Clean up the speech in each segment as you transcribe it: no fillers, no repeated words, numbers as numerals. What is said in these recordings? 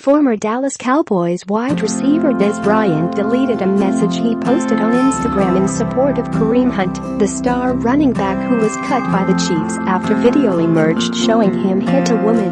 Former Dallas Cowboys wide receiver Dez Bryant deleted a message he posted on Instagram in support of Kareem Hunt, the star running back who was cut by the Chiefs after video emerged showing him hit a woman.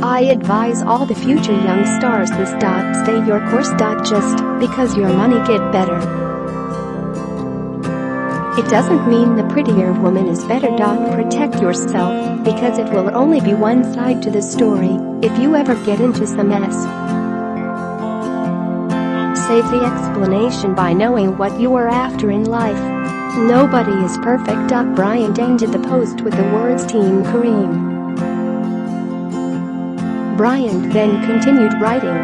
"I advise all the future young stars this. Stay your course. Just because your money get better. It doesn't mean the prettier woman is better. Protect yourself, because it will only be one side to the story if you ever get into some mess. Save the explanation by knowing what you are after in life. Nobody is perfect." Bryant ended the post with the words "Team Kareem." Bryant then continued writing.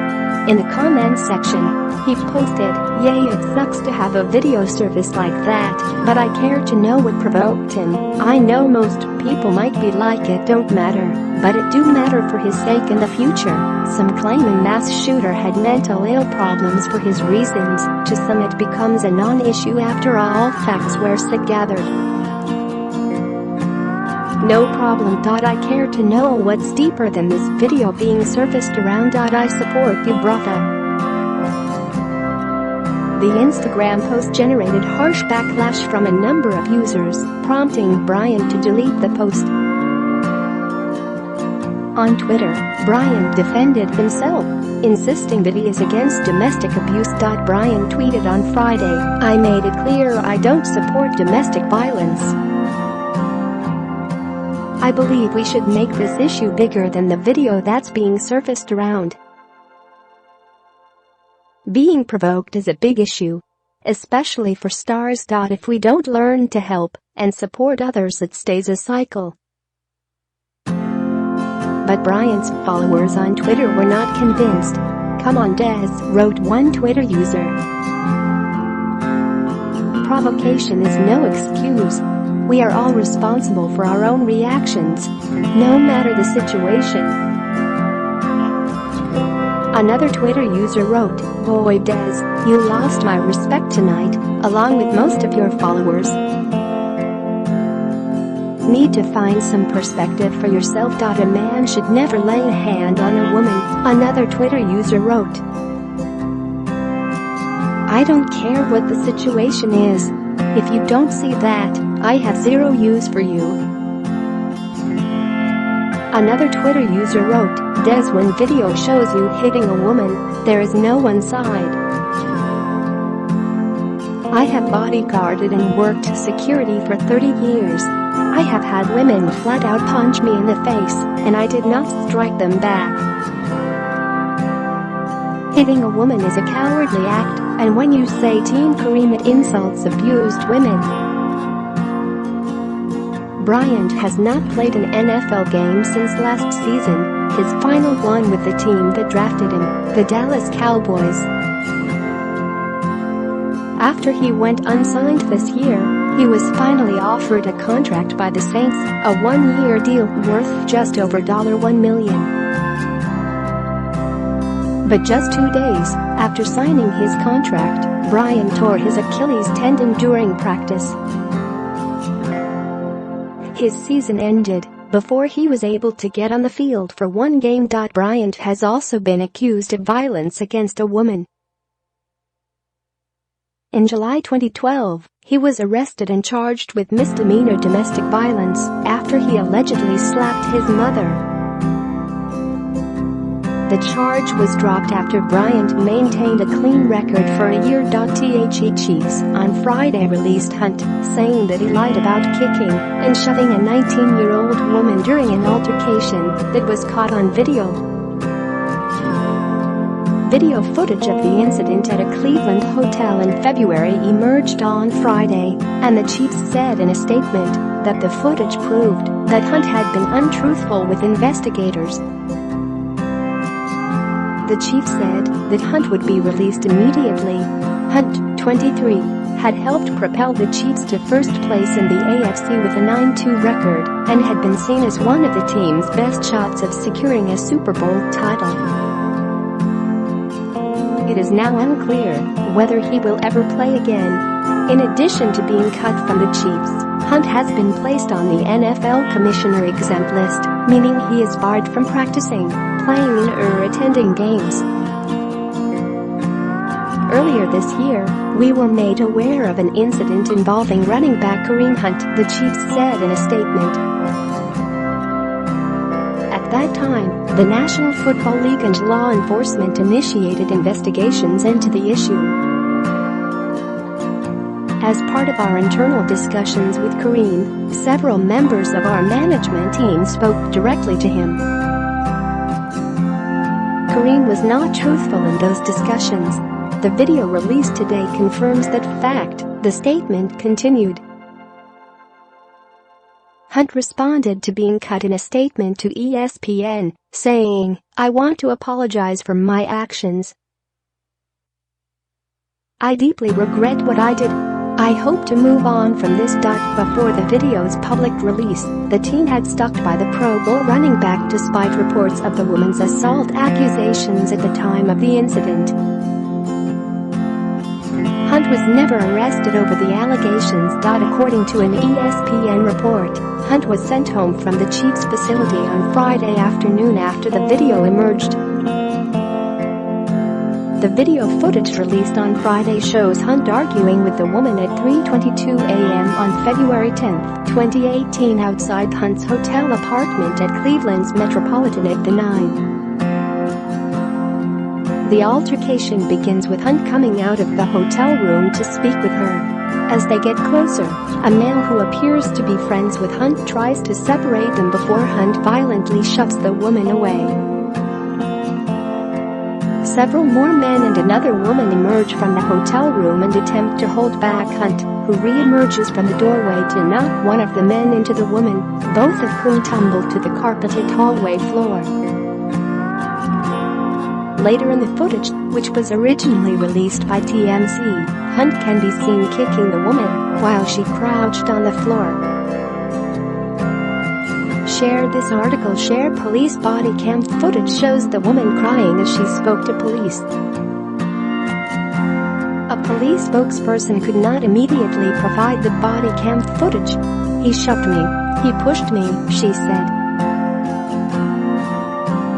In the comments section, he posted, "Yay, it sucks to have a video service like that, but I care to know what provoked him. I know most people might be like it don't matter, but it do matter for his sake in the future." Some claim a mass shooter had mental ill problems for his reasons. To some it becomes a non-issue after all facts were gathered. "No problem. I care to know what's deeper than this video being surfaced around. I support you, brother." The Instagram post generated harsh backlash from a number of users, prompting Bryant to delete the post. On Twitter, Bryant defended himself, insisting that he is against domestic abuse. Bryant tweeted on Friday, "I made it clear I don't support domestic violence. I believe we should make this issue bigger than the video that's being surfaced around. Being provoked is a big issue, especially for stars. If we don't learn to help and support others, it stays a cycle." But Bryant's followers on Twitter were not convinced. "Come on, Dez," wrote one Twitter user. "Provocation is no excuse. We are all responsible for our own reactions, no matter the situation." Another Twitter user wrote, "Boy Dez, you lost my respect tonight, along with most of your followers. Need to find some perspective for yourself. A man should never lay a hand on a woman." Another Twitter user wrote, "I don't care what the situation is. If you don't see that, I have zero use for you." Another Twitter user wrote, "Dez, when video shows you hitting a woman, there is no one side. I have bodyguarded and worked security for 30 years. I have had women flat out punch me in the face, and I did not strike them back. Hitting a woman is a cowardly act, and when you say Team Kareem, it insults abused women." Bryant has not played an NFL game since last season, his final one with the team that drafted him, the Dallas Cowboys. After he went unsigned this year, he was finally offered a contract by the Saints, a one-year deal worth just over $1 million. But just 2 days after signing his contract, Bryant tore his Achilles tendon during practice. His season ended before he was able to get on the field for one game. Bryant has also been accused of violence against a woman. In July 2012, he was arrested and charged with misdemeanor domestic violence after he allegedly slapped his mother. The charge was dropped after Bryant maintained a clean record for a year. The Chiefs on Friday released Hunt, saying that he lied about kicking and shoving a 19-year-old woman during an altercation that was caught on video. Video footage of the incident at a Cleveland hotel in February emerged on Friday, and the Chiefs said in a statement that the footage proved that Hunt had been untruthful with investigators. The Chiefs said that Hunt would be released immediately. Hunt, 23, had helped propel the Chiefs to first place in the AFC with a 9-2 record and had been seen as one of the team's best shots of securing a Super Bowl title. It is now unclear whether he will ever play again. In addition to being cut from the Chiefs, Hunt has been placed on the NFL Commissioner Exempt list, meaning he is barred from practicing, playing or attending games. Earlier this year, we were made aware of an incident involving running back Kareem Hunt, the Chiefs said in a statement. At that time, the National Football League and law enforcement initiated investigations into the issue. As part of our internal discussions with Kareem, several members of our management team spoke directly to him. Kareem was not truthful in those discussions. The video released today confirms that fact, the statement continued. Hunt responded to being cut in a statement to ESPN, saying, "I want to apologize for my actions. I deeply regret what I did. I hope to move on from this." Before the video's public release, the team had stuck by the Pro Bowl running back despite reports of the woman's assault accusations at the time of the incident. Hunt was never arrested over the allegations. According to an ESPN report, Hunt was sent home from the Chiefs facility on Friday afternoon after the video emerged. The video footage released on Friday shows Hunt arguing with the woman at 3:22 a.m. on February 10, 2018 outside Hunt's hotel apartment at Cleveland's Metropolitan at the 9. The altercation begins with Hunt coming out of the hotel room to speak with her. As they get closer, a male who appears to be friends with Hunt tries to separate them before Hunt violently shoves the woman away. Several more men and another woman emerge from the hotel room and attempt to hold back Hunt, who re-emerges from the doorway to knock one of the men into the woman, both of whom tumble to the carpeted hallway floor. Later in the footage, which was originally released by TMZ, Hunt can be seen kicking the woman while she crouched on the floor. Share this article. Share police body cam footage shows the woman crying as she spoke to police. A police spokesperson could not immediately provide the body cam footage. "He shoved me. He pushed me," she said.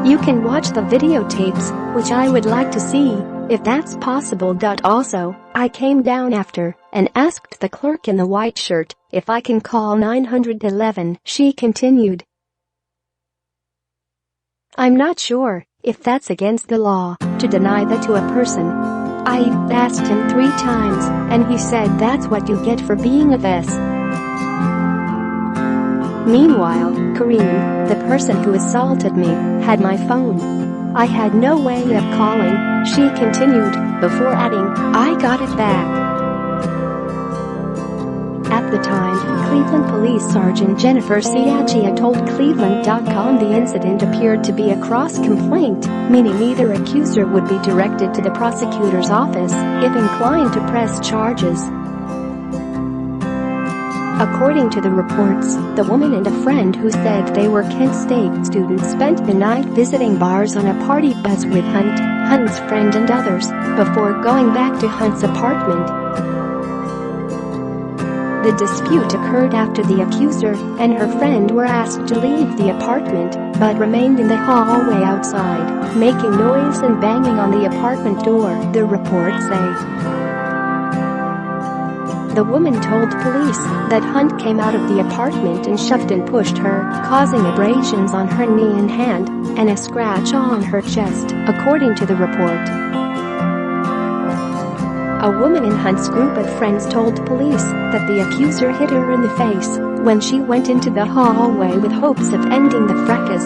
"You can watch the videotapes, which I would like to see, if that's possible. Also, I came down after and asked the clerk in the white shirt if I can call 911, she continued. "I'm not sure if that's against the law to deny that to a person. I asked him 3 times, and he said that's what you get for being a ves." Meanwhile, Kareem, the person who assaulted me, had my phone. "I had no way of calling," she continued, before adding, "I got it back." At the time, Cleveland Police Sergeant Jennifer Ciaccia told Cleveland.com the incident appeared to be a cross-complaint, meaning either accuser would be directed to the prosecutor's office if inclined to press charges. According to the reports, the woman and a friend who said they were Kent State students spent the night visiting bars on a party bus with Hunt, Hunt's friend and others, before going back to Hunt's apartment. The dispute occurred after the accuser and her friend were asked to leave the apartment, but remained in the hallway outside, making noise and banging on the apartment door, the reports say. The woman told police that Hunt came out of the apartment and shoved and pushed her, causing abrasions on her knee and hand, and a scratch on her chest, according to the report. A woman in Hunt's group of friends told police that the accuser hit her in the face when she went into the hallway with hopes of ending the fracas.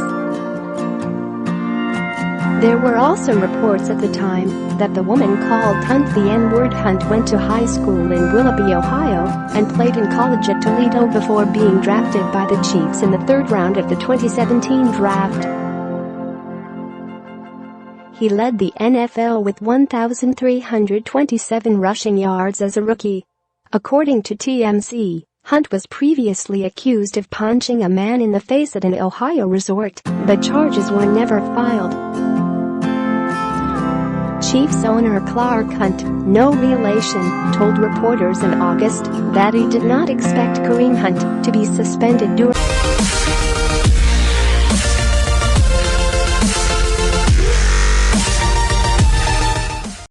There were also reports at the time that the woman called Hunt the N-word. Hunt went to high school in Willoughby, Ohio, and played in college at Toledo before being drafted by the Chiefs in the 3rd round of the 2017 draft. He led the NFL with 1,327 rushing yards as a rookie. According to TMZ, Hunt was previously accused of punching a man in the face at an Ohio resort, but charges were never filed. Chiefs owner Clark Hunt, no relation, told reporters in August that he did not expect Kareem Hunt to be suspended during